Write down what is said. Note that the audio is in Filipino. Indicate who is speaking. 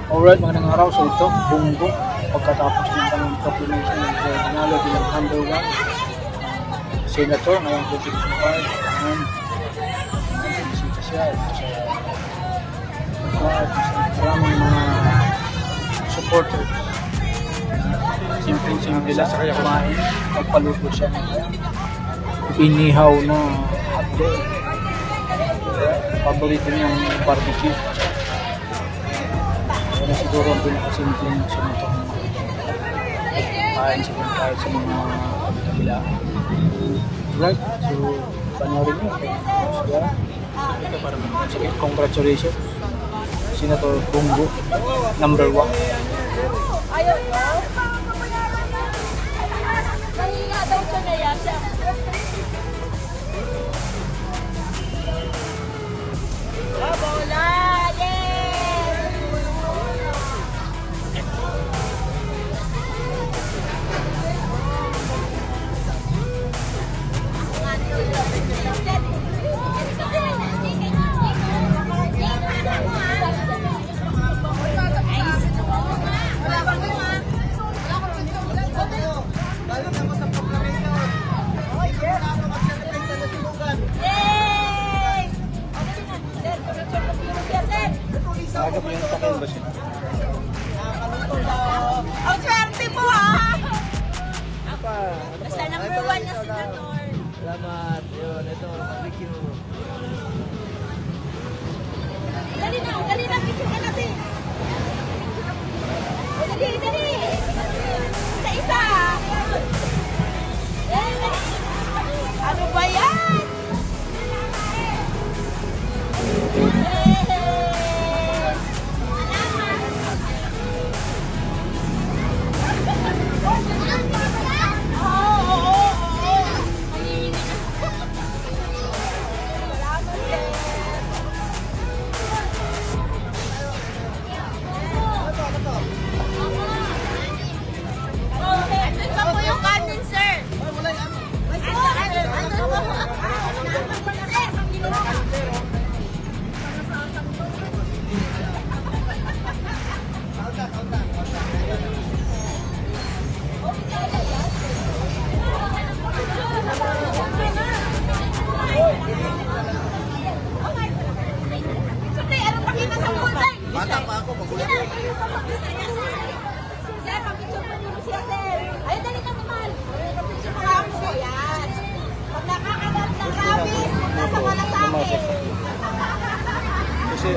Speaker 1: Alright, magandang araw. So ito, Bongo. Pagkatapos ng kanyang proclamation ng nanalo bilang number 1 senator ngayong 2025 and bisita siya sa maraming mga supporters. Simple-simple lang sa kaya kumain. Magpaluto siya ng inihaw na hotdog. Paborito niyang barbecue. Kaya siguro ang pinakasimple ng senator. Kain sila kahit sa mga kabila. Right, so panoorin nyo. Ito para sige, congratulations. Senator Bongo, number 1.
Speaker 2: Ayaw ko. Nahiya daw siya na yan siya. Bola!
Speaker 1: Agap yung sakay ba siya?
Speaker 2: Ang swerte mo ha! Basta number 1 na senator.
Speaker 3: Salamat. Yun, ito, barbecue.
Speaker 2: Dali na, picture ka natin. Dali. Isa-isa. Ano ba yan?
Speaker 3: Bata pa ako, magulat.
Speaker 2: Sir, mag-picture pa niyo siya, sir. Ay, dali ka naman. Mag-picture pa ako. Yan. Pag nakakagat ng rabies, nasa wala sa akin.
Speaker 1: Kasi